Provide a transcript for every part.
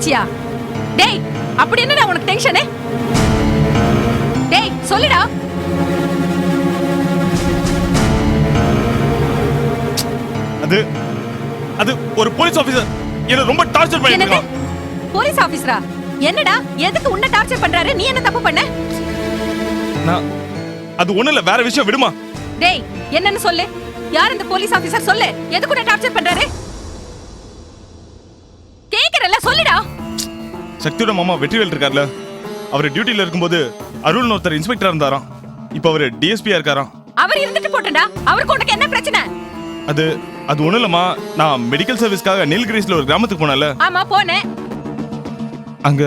ஆயிடுச்சியா? டேய், அப்படி என்னடா உனக்கு டென்ஷனு? டேய் சொல்லுடா. அது அது ஒரு போலீஸ் ஆபீசர் என்ன ரொம்ப டார்ச்சர் பண்ணிட்டு இருக்கான். போலீஸ் ஆபீசரா? என்னடா, எதுக்கு உன்னை டார்ச்சர் பண்றாரு? நீ என்ன தப்பு பண்ண? நான் அது ஒண்ணு இல்ல, வேற விஷயம், விடுமா. டேய், என்னன்னு சொல்லு. யார் இந்த போலீஸ் ஆபீசர்? சொல்லு. எதுக்கு உன்னை டார்ச்சர் பண்றாரு? கேக்குறல, சொல்லுடா. சக்தியோட மாமா வெற்றிவேல் இருக்கார்ல, அவர் டியூட்டில இருக்கும்போது அருள்னு ஒருத்தர் இன்ஸ்பெக்டரா இருந்தாராம். இப்போ அவர் டிஎஸ்பியா இருக்காராம். அவர் இருந்துட்டு போட்டடா, அவருக்கு உனக்கு என்ன பிரச்சனை? அது அது ஒண்ணு இல்லம்மா, நான் மெடிக்கல் சர்வீஸ்க்காக நீலகிரிஸ்ல ஒரு கிராமத்துக்கு போனேன்ல. ஆமா போனேன். அங்க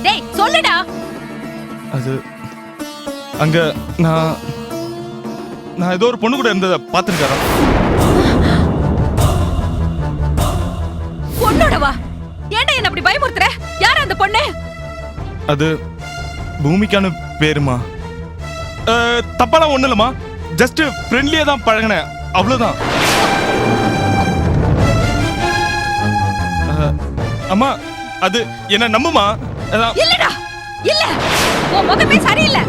டேய் சொல்லுடா. அது அங்க நான் ஏதோ ஒரு பொண்ணு கூட இருந்ததை பார்த்திருக்காராம். பொண்ணோடவா? ஏன்டா என்ன அப்படி பயமுறுத்துற? யார் அந்த பொண்ணு? அது பூமிக்கான பேருமா. தப்பாலாம் ஒண்ணு இல்லம்மா, ஜஸ்ட் ஃப்ரெண்ட்லியா தான் பழகினேன், அவ்வளவுதான். அம்மா அது என்ன நம்புமா? இல்லடா, இல்ல. உன் முகமே சரியில்லை.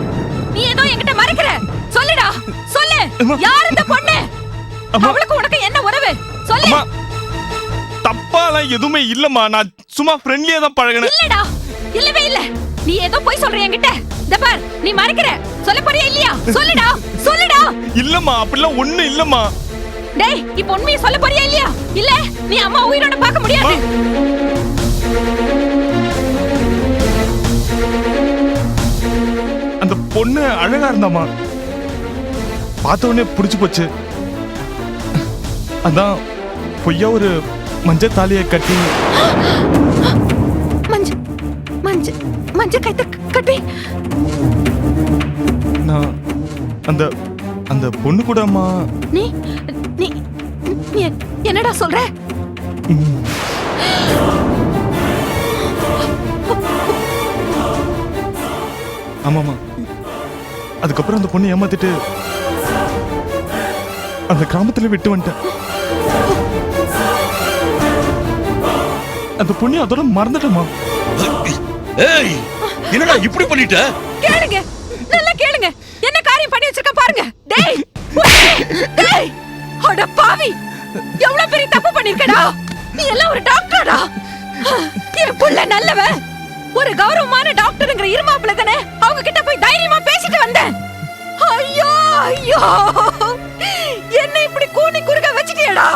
நீ ஏதோ என்கிட்ட மறைக்கிற. சொல்லுடா, சொல்லு. யார் இந்த பொண்ணு? அவளுக்கு உனக்கு என்ன உறவு? சொல்லு. தப்பாலாம் எதுவுமே இல்லம்மா, நான் சும்மா ஃப்ரெண்ட்லியா தான் பழகினேன். இல்லடா, இல்லவே இல்ல. நீ ஏதோ போய் சொல்ற என்கிட்ட. இந்த பார், நீ மறைக்கிற. சொல்ல போறியா இல்லையா? சொல்லுடா, சொல்லுடா. இல்லம்மா, அப்படிலாம் ஒண்ணு இல்லம்மா. டேய், இப்போ உண்மையை சொல்ல போறியா இல்லையா? இல்ல நீ அம்மா உயிரோட பார்க்க முடியாது. அந்த பொண்ணு அழகா இருந்தாமா, பார்த்த உடனே புடிச்சு போச்சு. அதான் பொய்யா ஒரு மஞ்சள் தாலியை கட்டி மஞ்சள் கைத்த கட்டி நான் அந்த அந்த பொண்ணு கூட அம்மா. நீ நீ என்னடா சொல்ற? ஆமாமா, அதுக்கப்புறம் அந்த பொண்ணு ஏமாத்திட்டு அந்த கிராமத்துல விட்டு வந்துட்டேன். அந்த பொண்ணு அதோட மறந்துட்டமா. ஏய், என்னடா இப்படி பண்ணிட்ட? கேளுங்க, நல்லா கேளுங்க. என்ன காரியம் பண்ணி வச்சிருக்க பாருங்க. டேய் டேய், அட பாவி, எவ்வளவு பெரிய தப்பு பண்ணிருக்கடா. நீ எல்லாம் ஒரு டாக்டரடா. என் புள்ள நல்லவன், ஒரு கௌரவமான டாக்டர்ங்கற இருமாப்ல தானே. அவங்க கிட்ட போய் தைரியமா பேசிட்டு வந்தேன். ஐயோ ஐயோ, என்ன இப்படி கூனி குறுக வச்சிட்டியேடா.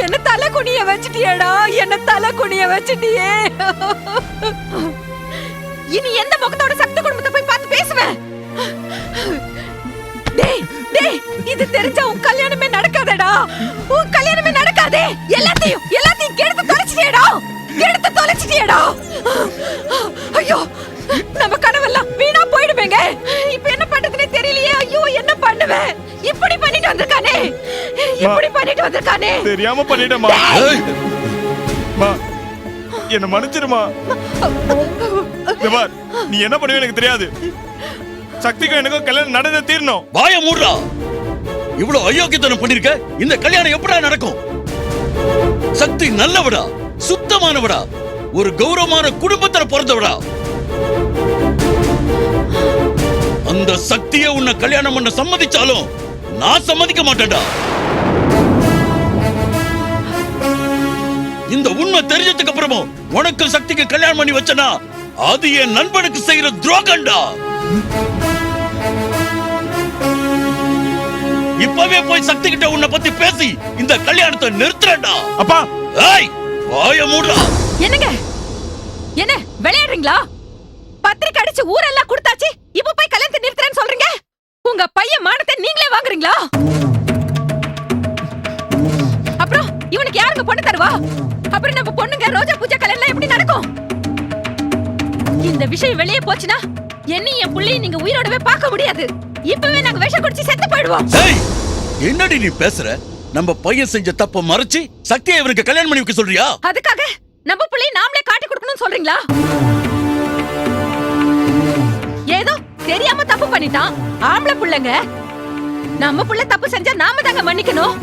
என்ன தலை குனிய வச்சிட்டியேடா, என்ன தலை குனிய வச்சிட்டியே. இனி எந்த முகத்தோட சக்தி குடும்பத்தை போய் பார்த்து பேசுவேன்? டேய் டேய், இது தெரிஞ்சா உன் கல்யாணமே நடக்காதடா. உன் கல்யாணமே நடக்காதே. எல்லாத்தையும் கெடுத்து தொலைச்சிட்டியேடா, கெடுத்து தொலைச்சிட்டியேடா. ஐயோ, நம்ம கனவெல்லாம் வீணா போயிடுவேங்க. இப்ப என்ன பண்றதுனே தெரியலையே. ஐயோ, என்ன பண்ணுவேன்? இப்படி பண்ணிட்டு வந்திருக்கானே, இப்படி பண்ணிட்டு வந்திருக்கானே. தெரியாம பண்ணிட்டேமா. என்ன மன்னிச்சிருமா. நீ என்ன பண்ணுவ எனக்கு தெரியாது. சக்திக்கும் எனக்கும் கல்யாணம் நடந்தே தீரணும். வாய மூடுடா. இவ்வளவு அயோக்கியத்தனம் பண்ணிருக்க, இந்த கல்யாணம் எப்படா நடக்கும்? சக்தி நல்லவடா, சுத்தமானவடா, ஒரு கௌரவமான குடும்பத்துல பிறந்தவடா. அந்த சக்தியை உன்னை கல்யாணம் பண்ண சம்மதிச்சாலும் நான் சம்மதிக்க மாட்டேன்டா. இந்த உண்மை தெரிஞ்சதுக்கு அப்புறமும் உனக்கு சக்திக்கு கல்யாணம் பண்ணி வச்சனா அது என் நண்பனுக்கு செய்யற துரோகம்டா. இப்பவே போய் சக்தி கிட்ட உன்னை பத்தி பேசி இந்த கல்யாணத்தை நிறுத்துறேன்டா. அப்பா, ஏய், வாய மூடுடா. என்னங்க, என்ன விளையாடுறீங்களா? பத்திரிக்கை அடிச்சு ஊரெல்லாம் கொடுத்தாச்சு, இப்ப போய் கல்யாணத்தை நிறுத்துறேன்னு சொல்றீங்க? உங்க பையன் மானத்தை நீங்களே வாங்குறீங்களா? அப்புறம் இவனுக்கு யாருங்க பொண்ணு தருவா? அப்புறம் நம்ம பொண்ணுங்க ரோஜா பூஜை கல்யாணம் எப்படி நடக்கும்? இந்த விஷயம் வெளியே போச்சுன்னா என்னையும் என் புள்ளையும் நீங்க உயிரோடவே பார்க்க முடியாது. இப்பவே நாங்க விஷம் குடிச்சு செத்து போயிடுவோம். என்னடி நீ பேசுற? நம்ம பையன் செஞ்ச தப்ப மறைச்சு சக்தியை இவனுக்கு கல்யாணம் பண்ணி வைக்க சொல்றியா? அதுக்காக நம்ம புள்ளையை நாமளே காட்டி கொடுக்கணும்னு சொல்றீங்களா? ஏதோ தெரியாம தப்பு பண்ணிட்டான், ஆம்பளை புள்ளைங்க. நம்ம புள்ள தப்பு செஞ்சா நாம தாங்க மன்னிக்கணும்.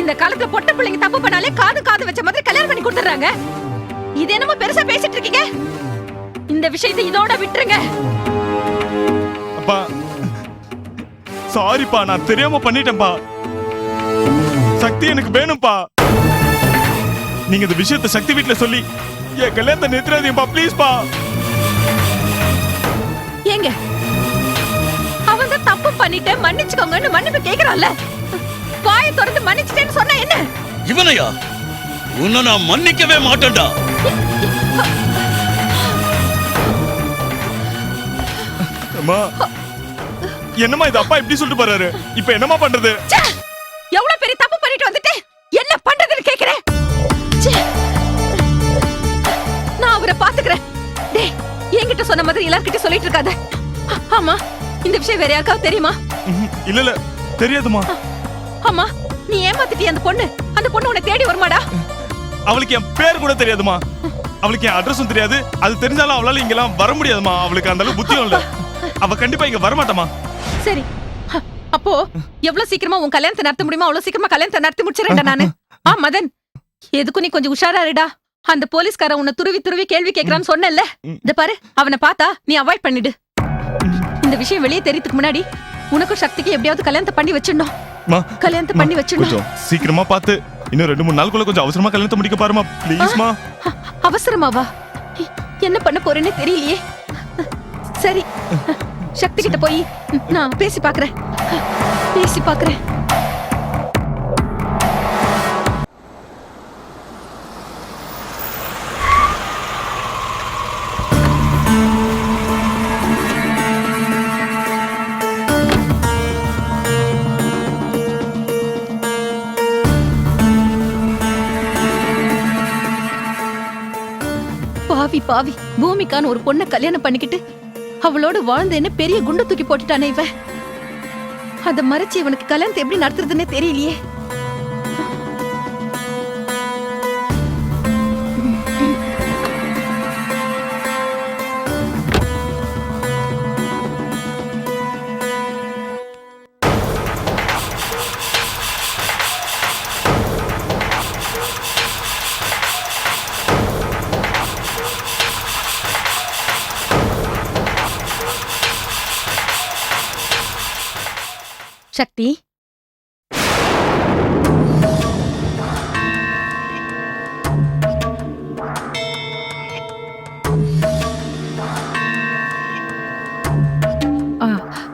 இந்த காலத்துல பொட்ட பிள்ளைங்க தப்பு பண்ணாலே காது வச்ச மாதிரி கல்யாணம் பண்ணி கொடுத்துறாங்க. இது என்னமோ பெருசா பேசிட்டு இருக்கீங்க. இந்த விஷயத்தை இதோட விட்டுருங்க. அப்பா சாரிப்பா, நான் தெரியாம பண்ணிட்டேன்பா. சக்தி எனக்கு வேணும்பா. நீங்க இந்த விஷயத்தை சக்தி வீட்டுல சொல்லி என் கல்யாணத்தை நிறுத்தாதீங்கப்பா ப்ளீஸ்பா. ஏங்க அவன் தான் தப்பு பண்ணிட்டு மன்னிச்சுக்கோங்கன்னு மன்னிப்பு கேக்குறான்ல, வாயை திறந்து மன்னிச்சிட்டேன்னு சொன்னா என்ன? இவனையா? உன்னை நான் மன்னிக்கவே மாட்டேன்டா. அம்மா என்னம்மா இது? அப்பா இப்படி சொல்லிட்டு போறாரு, இப்ப என்னம்மா பண்றது? ச்சே! எவ்வளவு பெரிய தப்பு பண்ணிட்டு வந்துட்டு என்ன பண்றதுன்னு கேக்குறேன். ச்சே! நான் அவரை பாத்துக்கிறேன். டேய், என்கிட்ட சொன்ன மாதிரி எல்லார்கிட்ட சொல்லிட்டு இருக்காத. ஆமா, இந்த விஷயம் வேற யாருக்காவது தெரியுமா? இல்ல இல்ல தெரியாதுமா. ஆமா, நீ ஏமாத்திட்டிய அந்த பொண்ணு உன்னை தேடி வருமாடா? அவளுக்கு என் பேர் கூட தெரியாதுமா. அவளுக்கு என் அட்ரஸும் தெரியாது. அது தெரிஞ்சாலும் அவளால இங்கெல்லாம் வர முடியாதுமா. அவளுக்கு அந்த அளவு புத்தியும் இல்ல. அவ கண்டிப்பா இங்க வரமாட்டாமா. சரி, அப்போ எவ்வளவு சீக்கிரமா உன் கல்யாணத்தை நடத்த முடியுமா அவ்வளவு சீக்கிரமா கல்யாணத்தை நடத்தி முடிச்சிரேன்டா நானு. மதன், எதுக்கும் நீ கொஞ்சம் உஷாரா இருடா. அந்த போலீஸ்கார உன்னை துருவி கேள்வி கேக்குறான்னு சொன்னேன்ல, இத பாரு, அவனை பார்த்தா நீ அவாய்ட் பண்ணிடு. இந்த விஷயம் வெளியே தெரியறதுக்கு முன்னாடி உனக்கும் சக்திக்கு எப்படியாவது கல்யாணத்தை பண்ணி வச்சிடணும். கல்யாணத்தை பண்ணி வச்சிடணும். கொஞ்சம் சீக்கிரமா பார்த்து இன்னும் 2-3 நாளுக்குள்ள கொஞ்சம் அவசரமா கல்யாணத்தை முடிக்க பாருமா ப்ளீஸ்மா. அவசரமாவா? என்ன பண்ண போறேன்னு தெரியலையே. சரி, சக்தி கிட்ட போய் நான் பேசி பாக்குறேன். பாவி பூமிக்கான்னு ஒரு பொண்ணை கல்யாணம் பண்ணிக்கிட்டு அவளோட வாழ்ந்தேன்னு பெரிய குண்டு தூக்கி போட்டுட்டானே இவன். அத மறைச்சு இவனுக்கு கல்யாணத்தை எப்படி நடத்துறதுன்னே தெரியலையே. சக்தி,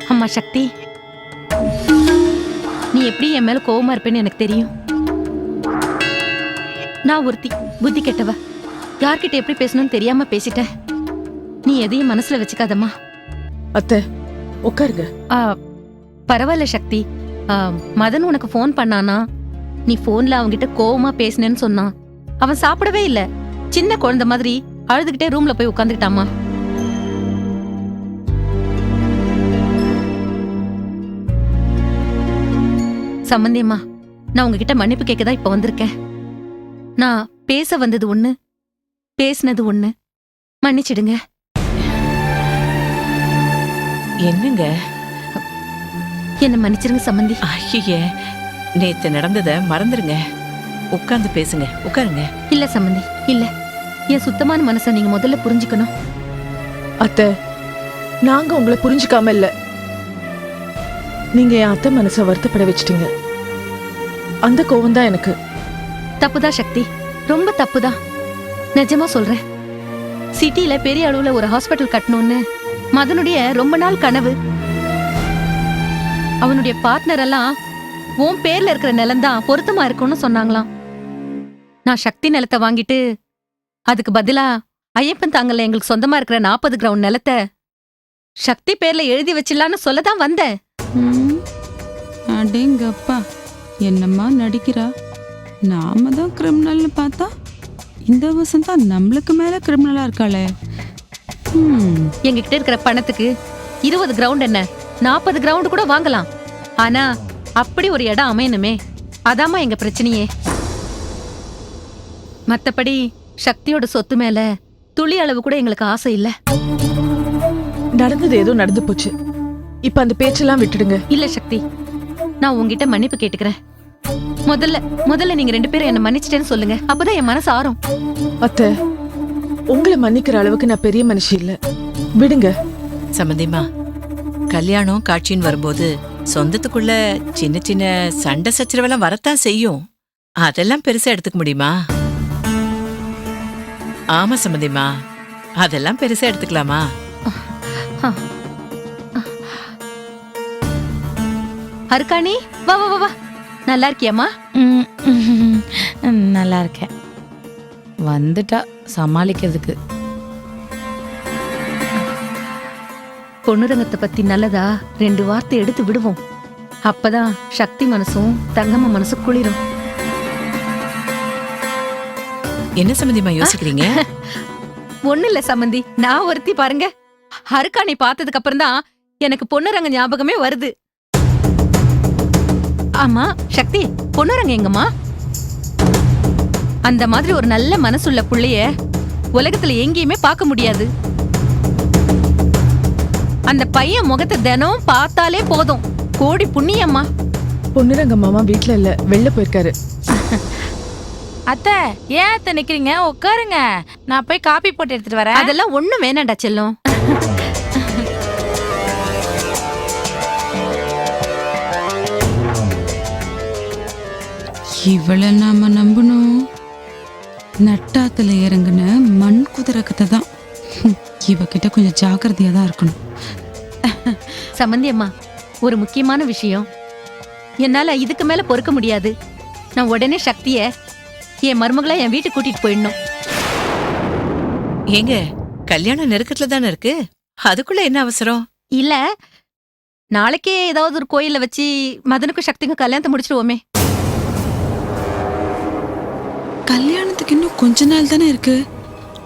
அம்மா சக்தி, நீ எப்படி என் மேல கோவமா இருப்பேன்னு எனக்கு தெரியும். நான் ஒருத்தி புத்தி கெட்டவ, யார்கிட்ட எப்படி பேசணும்னு தெரியாம பேசிட்டேன். நீ எதையும் மனசுல வச்சுக்காதம்மா. அத்தை உட்காருங்க. பரவாயில்ல சக்தி. மதன் உனக்கு போன் பண்ணானா? நீ போன்ல அவன்கிட்ட கோவமா பேசினேன்னு சொன்னான். அவன் சாப்பிடவே இல்ல, சின்ன குழந்தை மாதிரி அழுதுகிட்டே ரூம்ல போய் உட்கார்ந்துட்டாமா. சம்பந்தியம்மா, நான் உங்ககிட்ட மன்னிப்பு கேட்கதான் இப்ப வந்திருக்கேன். நான் பேச வந்தது ஒண்ணு, பேசினது ஒண்ணு. மன்னிச்சிடுங்க. என்னங்க? என்ன மன்னிச்சிருங்க சம்பந்தி. ஐயே, நேத்து நடந்தத மறந்துருங்க. உட்கார்ந்து பேசுங்க. உட்காருங்க. இல்ல சம்பந்தி, இல்ல. என் சுத்தமான மனசை நீங்க முதல்ல புரிஞ்சுக்கணும். அத்தை, நாங்க உங்களை புரிஞ்சுக்காம இல்ல, நீங்க என் அத்தை மனசை வருத்தப்பட வச்சிட்டீங்க. அந்த கோவம் தான் எனக்கு. தப்புதான் சக்தி, ரொம்ப தப்புதான். நிஜமா சொல்றேன். சிட்டில பெரிய அளவுல ஒரு ஹாஸ்பிட்டல் கட்டணும்னு மதனுடைய ரொம்ப நாள் கனவு. அவனுடைய பார்ட்னர் எல்லாம் உன் பேர்ல இருக்கிற நிலம் தான் பொருத்தமா இருக்கும்னு சொன்னாங்களாம். நான் சக்தி நிலத்தை வாங்கிட்டு அதுக்கு பதிலா ஐயப்பன் தாங்கல்ல எங்களுக்கு சொந்தமா இருக்கிற 40 கிரவுண்ட் நிலத்தை சக்தி பேர்ல எழுதி வச்சிடலான்னு சொல்லதான் வந்தேன். அடேங்கப்பா, என்னம்மா நடிக்கிறா? நாம தான் கிரிமினல்னு பார்த்தா இந்த வசந்தா நம்மளுக்கு மேல கிரிமினலா இருக்காளே. எங்ககிட்ட இருக்கிற பணத்துக்கு 20 கிரவுண்ட் என்ன 40 கிரவுண்ட் கூட வாங்கலாம். ஆனா அப்படி ஒரு இடம் அமையணுமே, அதாம்மா எங்க பிரச்சனையே. மத்தபடி சக்தியோட சொத்து மேல துளி அளவு கூட எங்களுக்கு ஆசை இல்ல. நடந்தது ஏதோ நடந்து போச்சு. இப்ப அந்த பேச்செல்லாம் விட்டுடுங்க. இல்ல சக்தி, நான் உங்ககிட்ட மன்னிப்பு கேட்டுக்கிறேன். முதல்ல நீங்க 2 பேரும் என்ன மன்னிச்சிட்டேன்னு சொல்லுங்க. அப்பதான் என் மனசு ஆறும். அத்தை, உங்களை மன்னிக்கிற அளவுக்கு நான் பெரிய மனுஷி இல்ல. விடுங்க. சம்பந்திமா, கல்யாணம் காட்சின்னு வரும்போது சொந்தத்துக்குள்ள சின்ன சின்ன சண்டை சச்சரவெல்லாம் வரத்தான் செய்யும். அதெல்லாம் பெருசா எடுத்துக்க முடியுமா? ஆமா சம்பந்திமா, அதெல்லாம் பெருசா எடுத்துக்கலாமா? அருக்காணி, வா வா வா வா. நல்லா இருக்கியாம்மா? நல்லா இருக்கேன். வந்துட்டா சமாளிக்கிறதுக்கு. பொண்ணுரங்கத்தை பத்தி நல்லதா 2 வார்த்தை எடுத்து விடுவோம். அப்பதான் சக்தி மனசும் தங்கம்மா மனசு குளிரும். என்ன சம்பந்திமா யோசிக்கிறீங்க? ஒண்ணு இல்ல சம்மந்தி, நான் ஒருத்தி பாருங்க. அருக்காணி பார்த்ததுக்கு அப்புறம் தான் எனக்கு பொண்ணுரங்க ஞாபகமே வருது. ஆமா சக்தி, பொண்ணுரங்க எங்கம்மா? அந்த மாதிரி ஒரு நல்ல மனசுள்ள புள்ளைய உலகத்துல எங்கேயுமே பார்க்க முடியாது. அந்த பையன் முகத்தை தினம் பார்த்தாலே போதும். கோடி புண்ணியம்மா. பொன்னுரங்க மாமா வீட்ல இல்ல, வெளில போயிருக்காரு. அத்தை, ஏன் அத்தை நிக்கிறீங்க? உட்காருங்க, நான் போய் காபி போட்டு எடுத்துட்டு வரேன். அதெல்லாம் ஒண்ணும் வேணாண்டா செல்லம். இவளை நாம நம்பணும். நட்டாத்துல இறங்குன மண் குதிரை கதை தான். இவகிட்ட கொஞ்சம் ஜாக்கிரதையா தான் இருக்கணும். சம்மந்தி அம்மா, ஒரு முக்கியமான விஷயம். என்னால இதுக்கு மேல பொறுக்க முடியாது. நான் உடனே சக்திய என் மருமகளை என் வீட்டுக்கு கூட்டிட்டு போயிடணும். ஏங்க, கல்யாணம் நெருக்கத்துல தானே இருக்கு, அதுக்குள்ள என்ன அவசரம்? இல்ல, நாளைக்கே ஏதாவது ஒரு கோயில்ல வச்சு மதனுக்கும் சக்திக்கும் கல்யாணத்தை முடிச்சிடுவோமே. கல்யாணத்துக்கு இன்னும் கொஞ்ச நாள் தானே இருக்கு,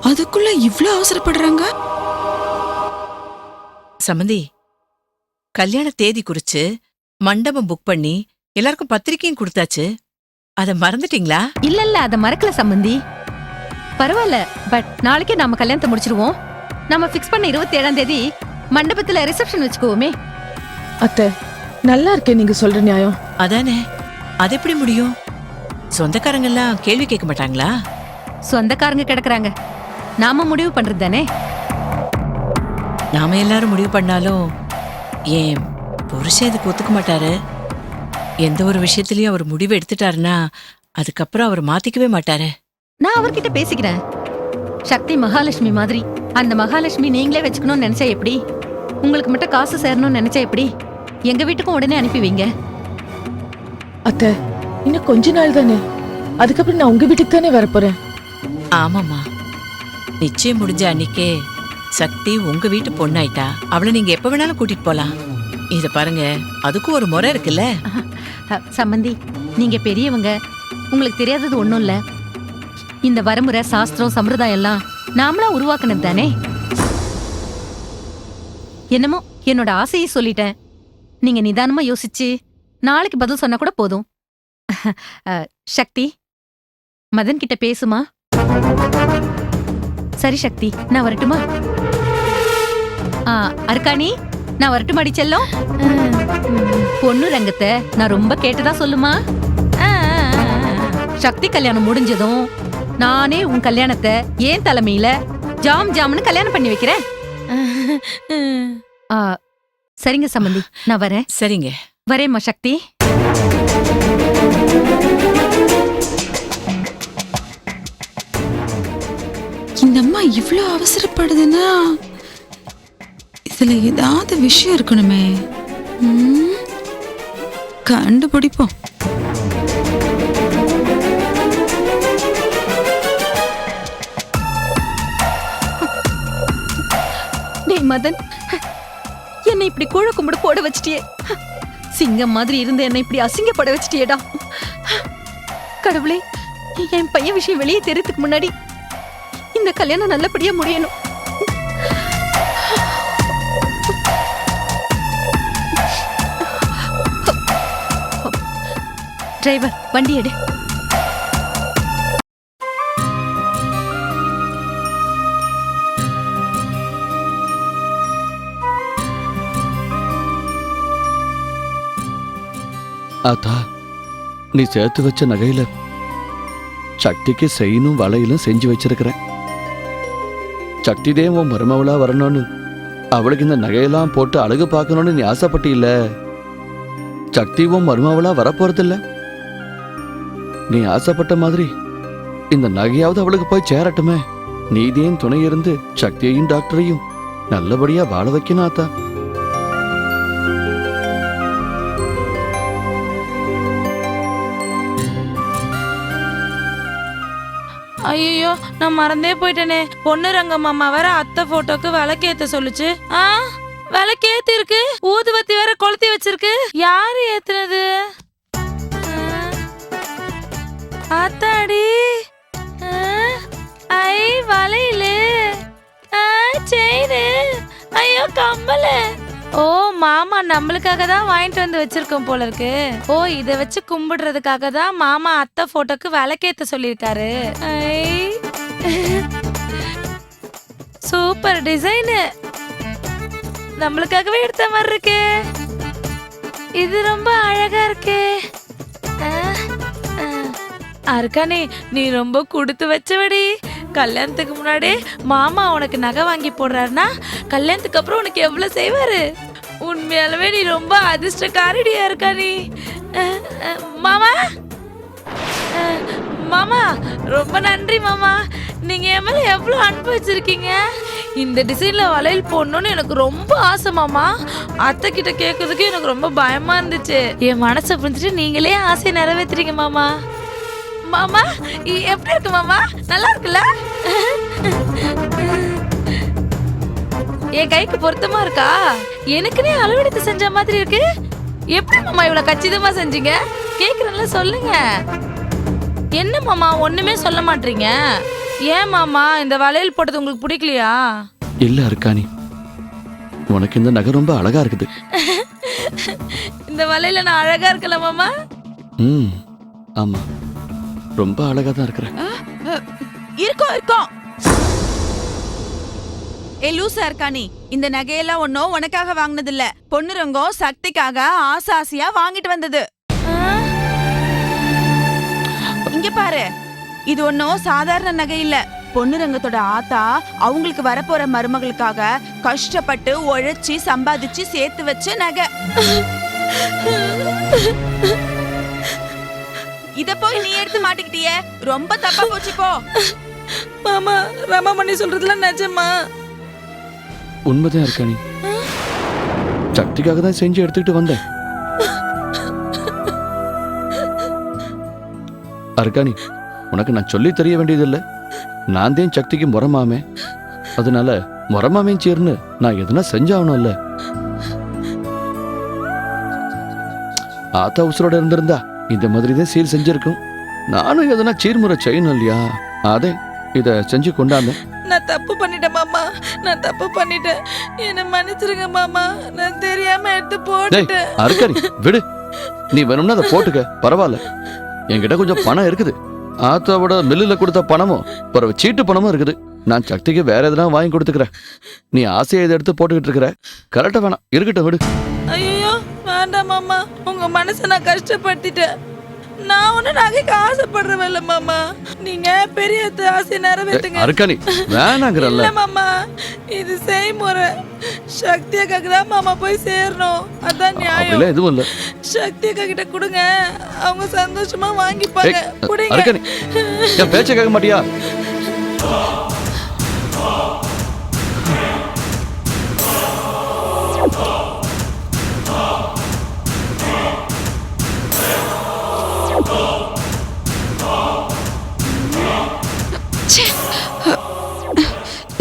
அதுக்குள்ள இவ்ளோ அவசரப்படுறாங்க? சம்பந்தி, கல்யாண தேதி குறிச்சு மண்டபம் புக் பண்ணி எல்லாருக்கும் பத்திரிக்கையும் கொடுத்தாச்சு. அத மறந்துட்டீங்களா? இல்ல இல்ல, அத மறக்கல சம்பந்தி. பரவாயில்ல, பட் நாளைக்கே நாம கல்யாணத்தை முடிச்சிடுவோம். நம்ம ஃபிக்ஸ் பண்ண 27ஆம் தேதி மண்டபத்துல ரிசப்ஷன் வச்சுக்குவோமே. அத்தை, நல்லா இருக்கே நீங்க சொல்ற நியாயம். அதானே, அது எப்படி முடியும்? சொந்தக்காரங்க எல்லாம் கேள்வி கேட்க மாட்டாங்களா? சொந்தக்காரங்க கிடக்குறாங்க, நாம முடிவு பண்றது தானே. நாம எல்லாரும் முடிவு பண்ணாலும் ஏன் புருஷன் இதுக்கு ஒத்துக்க மாட்டாரு? எந்த ஒரு விஷயத்திலயும் அவர் முடிவு எடுத்துட்டாருன்னா அதுக்கப்புறம் அவர் மாத்திக்கவே மாட்டாரு. நான் அவர்கிட்ட பேசிக்கிறேன். சக்தி மகாலட்சுமி மாதிரி. அந்த மகாலட்சுமி நீங்களே வச்சுக்கணும்னு நினைச்சா எப்படி? உங்களுக்கு மட்டும் காசு சேரணும்னு நினைச்சா எப்படி? எங்க வீட்டுக்கும் உடனே அனுப்பி வைங்க. அத்தை, இன்னும் கொஞ்ச நாள் தானே, அதுக்கப்புறம் நான் உங்க வீட்டுக்கு தானே வரப்போறேன். ஆமாமா, நிச்சயம் முடிஞ்ச அன்னைக்கே சக்தி உங்க வீட்டு பொண்ணாயிட்டா அவளை நீங்க எப்ப வேணாலும் கூட்டிட்டு போலாம். இத பாருங்க, அதுக்கும் ஒரு முறை இருக்குல்ல. சம்பந்தி, நீங்க பெரியவங்க, உங்களுக்கு தெரியாதது ஒண்ணும் இல்ல. இந்த வரமுறை, சாஸ்திரம், சம்பிரதாயம் எல்லாம் நாமளா உருவாக்குனது தானே. என்னமோ என்னோட ஆசையை சொல்லிட்டேன். நீங்க நிதானமா யோசிச்சு நாளைக்கு பதில் சொன்னா கூட போதும். சக்தி, மதன் கிட்ட பேசுமா? சரி சக்தி, நான் வரட்டுமா? அருக்காணி, நான் வரட்டுமாடி செல்லம்? பொண்ணு ரங்கத்தை நான் ரொம்ப கேட்டுதான் சொல்லுமா. சக்தி கல்யாணம் முடிஞ்சதும் நானே உன் கல்யாணத்தை ஏன் தலைமையில ஜாம் ஜாம்னு கல்யாணம் பண்ணி வைக்கிறேன். சரிங்க சம்பந்தி, நான் வரேன். சரிங்க, வரேம்மா சக்தி. இந்த அம்மா இவ்ளோ அவசரப்படுதுன்னா இதுல ஏதாவது விஷயம் இருக்கணுமே. கண்டுபிடிப்போம். டேய் மதன், என்னை இப்படி கூழ கும்பிடு போட வச்சிட்டியே. சிங்கம் மாதிரி இருந்த என்னை இப்படி அசிங்கப்பட வச்சிட்டியேடா. கடவுளே, என் பையன் விஷயம் வெளியே தெரியறதுக்கு முன்னாடி இந்த கல்யாணம் நல்லபடியா முடியணும். டிரைவர், வண்டி எடு. ஆத்தா, நீ சேர்த்து வச்ச நகையில சக்திக்கு செயினும் வளையலும் செஞ்சு வச்சிருக்கிறேன். சக்தி தேவன் உன் மருமவளா வரணும்னு அவளுக்கு இந்த நகையெல்லாம் போட்டு அழகு பார்க்கணும்னு நீ ஆசைப்பட்டி இல்ல. சக்தி உன் மருமவளா வரப்போறதில்ல. நீ ஆசைப்பட்ட மாதிரி இந்த நகையாவது அவளுக்கு போய் சேரட்டுமே. நீதியும் துணை இருந்து சக்தியையும் டாக்டரையும் நல்லபடியா வாழ வைக்கணும் ஆத்தா. ஐயோ நான் மறந்தே போயிட்டேனே. பொண்ணு ரங்கம் அம்மா வேற அத்தை போட்டோக்கு விளக்கேத்த சொல்லுச்சு. விளக்கேத்தி இருக்கு, ஊதுவத்தி வேற கொளுத்தி வச்சிருக்கு. யாரு ஏத்துனது? ஆத்தாடி, ஐ வளையலு, செயினு, ஐயோ கம்மலு. ஓ மாமா நம்மளுக்காக தான் வாங்கிட்டு வந்து வச்சிருக்கோம் போல இருக்கு. ஓ இத வச்சு கும்பிடுறதுக்காக தான் மாமா அத்தை போட்டோக்கு விளக்கேத்த சொல்லிருக்காரு. சூப்பர் டிசைனு, நம்மளுக்காகவே எடுத்த மாதிரி இருக்கு. இது ரொம்ப அழகா இருக்கு. அர்க்கானே நீ ரொம்ப கொடுத்து வச்சவடி. கல்யாணத்துக்கு முன்னாடி மாமா உனக்கு நகை வாங்கி போடுறாருன்னா கல்யாணத்துக்கு அப்புறம் உனக்கு எவ்வளவு செய்வாரு. உண்மையாலவே நீ ரொம்ப அதிர்ஷ்டக்காரடியா இருக்கா நீ. மாமா மாமா ரொம்ப நன்றி மாமா. நீங்க என் மேல எவ்வளவு அன்பு வச்சிருக்கீங்க. இந்த டிசைன்ல வளையல் போடணும்னு எனக்கு ரொம்ப ஆசை மாமா. அத்தை கிட்ட கேட்கறதுக்கு எனக்கு ரொம்ப பயமா இருந்துச்சு. என் மனசை புரிஞ்சுட்டு நீங்களே ஆசையை நிறைவேத்துறீங்க மாமா. மாமா எப்படி இருக்கு மாமா? நல்லா இருக்குல்ல? என் கைக்கு பொருத்தமா இருக்கா? எனக்குனே அளவெடுத்து செஞ்ச மாதிரி இருக்கு. எப்படி மாமா இவ்வளவு கச்சிதமா செஞ்சீங்க? கேக்குறேன்ல சொல்லுங்க. என்ன மாமா ஒண்ணுமே சொல்ல மாட்டீங்க? ஏன் மாமா இந்த வளையல் போட்டது உங்களுக்கு பிடிக்கலையா? இல்ல அர்க்கானி, உனக்கு இந்த நகை ரொம்ப அழகா இருக்குது. இந்த வளையல நான் அழகா இருக்கல மாமா? ஆமா, ரொம்ப அழகா தான் இருக்கிற. இருக்கோம். ஏ லூசா இருக்கானி, இந்த நகையெல்லாம் ஒன்னும் உனக்காக வாங்கினது இல்ல. பொண்ணு ரங்கம் சக்திக்காக ஆசையா வாங்கிட்டு வந்தது. இங்க பாரு, இது ஒன்னும் சாதாரண நகை இல்ல. பொண்ணு ரங்கத்தோட ஆத்தா அவங்களுக்கு வரப்போற மருமகளுக்காக கஷ்டப்பட்டு உழைச்சி சம்பாதிச்சு சேர்த்து வச்ச நகை. இத போய் நீ எடுத்து மாட்டிக்கிட்டியே, ரொம்ப தப்பா போச்சு போ. மாமா ரமாமணி சொல்றதுலாம் நிஜமா? உண்மைதான் அர்க்கானி, சக்திக்காக தான் செஞ்சு எடுத்துக்கிட்டு வந்தேன். அர்க்கானி, உனக்கு நான் சொல்லி தெரிய வேண்டியதில்லை. நான் தான் சக்திக்கு முறமாமே. அதனால முறமாமேன் சேர்னு நான் எதுனா செஞ்சாகணும்ல. ஆத்தா உசுரோட இருந்திருந்தா இந்த மாதிரி தான் சீர் செஞ்சிருக்கும். நானும் எதனா சீர்முறை செய்யணும் இல்லையா? அதே இத செஞ்சு கொண்டாந்தேன். நான் தப்பு பண்ணிட்டேன் மாமா, நான் தப்பு பண்ணிட்டேன். என்ன மன்னிச்சிருங்க மாமா, நான் தெரியாம எடுத்து போட்டுட்டேன். அர்க்கானி விடு, நீ வேணும்னா அதை போட்டுக்க, பரவாயில்ல. என்கிட்ட கொஞ்சம் பணம் இருக்குது. ஆத்தாவோட மில்லுல கொடுத்த பணமும் பிறகு சீட்டு பணமும் இருக்குது. நான் சக்திக்கு வேற எதனா வாங்கி கொடுத்துக்கிறேன். நீ ஆசையை இதை எடுத்து போட்டுக்கிட்டு இருக்கிற, கரெக்டா வேணாம், இருக்கட்டும் விடு. ஐயோ வேண்டாம் மாமா, உங்க மனசை நான் கஷ்டப்படுத்திட்டேன். நான் ஒண்ணு நகைக்கு ஆசைப்படுறவல்ல மாமா. நீங்க பெரிய ஆசையை நிறைவேற்றுங்க. அர்க்கானி வேணாங்கிறல்ல. இல்ல மாமா, இது செய்முறை. சக்தியக்காக தான் மாமா போய் சேரணும், அதான் நியாயம். எதுவும் இல்ல. சக்தியக்கா கிட்ட கொடுங்க, அவங்க சந்தோஷமா வாங்கிப்பாங்க. அர்க்கானி, என் பேச்ச கேட்க மாட்டியா?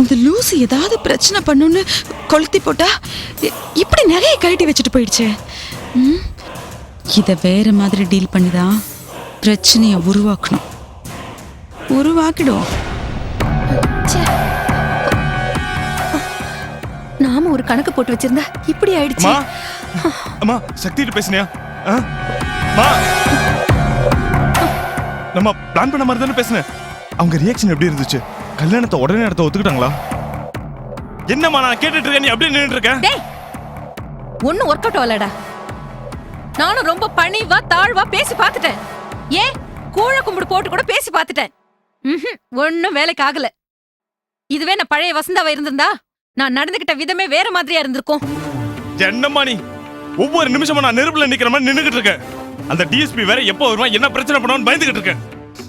இந்த லூசு ஏதாவது பிரச்சனை பண்ணுன்னு கொளுத்தி போட்டா இப்படி நகையை கழட்டி வச்சுட்டு போயிடுச்சே. இதை வேற மாதிரி டீல் பண்ணி தான் பிரச்சனையை உருவாக்கிடும். நாம ஒரு கணக்கு போட்டு வச்சிருந்தா இப்படி ஆயிடுச்சு. அம்மா சக்திகிட்ட பேசினியா? நம்ம பிளான் பண்ண மாதிரி தானே பேசினேன். அவங்க ரியாக்ஷன் எப்படி இருந்துச்சு? கல்யாணத்தை உடனே இடத்த ஒத்துக்கிட்டாங்களா? என்னம்மா நான் கேட்டுட்டு இருக்கேன், நீ அப்படியே நின்னுட்டு இருக்க? டேய், ஒண்ணும் ஒர்க் அவுட் ஆகலடா. நானும் ரொம்ப பணிவா தாழ்வா பேசி பார்த்துட்டேன். ஏன் கூழ கும்பிடு போட்டு கூட பேசி பார்த்துட்டேன். ஒன்னும் வேலைக்கு ஆகல. இதுவே நான் பழைய வசந்தாவா இருந்திருந்தா நான் நடந்துகிட்ட விதமே வேற மாதிரியா இருந்திருக்கும். என்னம்மா நீ ஒவ்வொரு நிமிஷமும் நான் நெருப்புல நிக்கிற மாதிரி நின்னுகிட்டு இருக்கேன். அந்த டிஎஸ்பி வேற எப்போ வருவான், என்ன பிரச்சனை பண்ணுவான்னு பயந்துகிட்டு இருக்கேன்.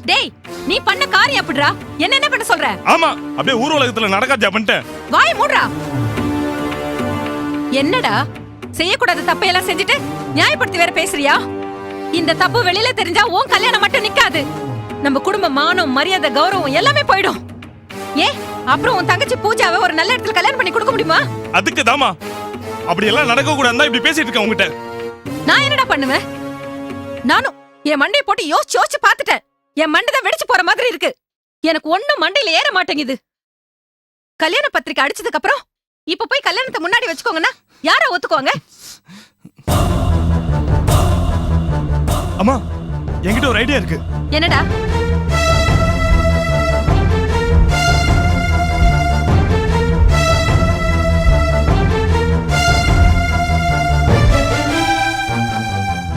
டேய், நீ பண்ண காரியம் அப்படிடா. என்ன பண்ண சொல்ற? ஆமா, அப்படியே ஊர் உலகத்துல நடக்காதா பண்ணிட்டேன். வாய் மூடுடா. என்னடா செய்யக்கூடாத தப்பையெல்லாம் செஞ்சுட்டு நியாயப்படுத்தி வேற பேசுறியா? இந்த தப்பு வெளியில தெரிஞ்சா உன் கல்யாணம் மட்டும் நிக்காது. நம்ம குடும்ப மானம், மரியாதை, கௌரவம் எல்லாமே போயிடும். ஏன் அப்புறம் உன் தங்கச்சி பூஜாவை ஒரு நல்ல இடத்துல கல்யாணம் பண்ணி கொடுக்க முடியுமா? அதுக்கு தாமா அப்படி எல்லாம் நடக்க கூடாதுதான் இப்படி பேசிட்டு இருக்கேன் உங்ககிட்ட. நான் என்னடா பண்ணுவேன்? நானும் என் மண்டையை போட்டு யோசிச்சு பார்த்துட்டேன். என் மண்டை வெடிச்சு போற மாதிரி இருக்கு. எனக்கு ஒண்ணும் மண்டையில ஏற மாட்டேங்குது. கல்யாண பத்திரிக்கை அடிச்சதுக்கு அப்புறம் இப்ப போய் கல்யாணத்தை முன்னாடி வச்சுக்கோங்கன்னா யாரா ஒத்துக்குவாங்க? அம்மா, என்கிட்ட ஒரு ஐடியா இருக்கு. என்னடா?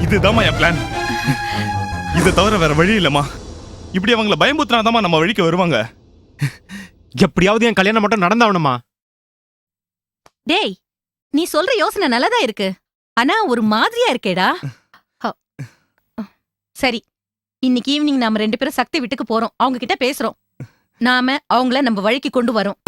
இதுதாம்மா என் பிளான். இதை தவிர வேற வழி இல்லம்மா. இப்படி அவங்கள பயமுத்துனாதாம்மா நம்ம வழிக்கு வருவாங்க. எப்படியாவது என் கல்யாணம் மட்டும் நடந்தாவணுமா? டேய், நீ சொல்ற யோசனை நல்லதா இருக்கு. ஆனா ஒரு மாதிரியா இருக்கேடா. சரி, இன்னைக்கு ஈவினிங் நாம 2 பேரும் சக்தி வீட்டுக்கு போறோம். அவங்க கிட்ட பேசுறோம். நாம அவங்கள நம்ம வழிக்கு கொண்டு வரோம்.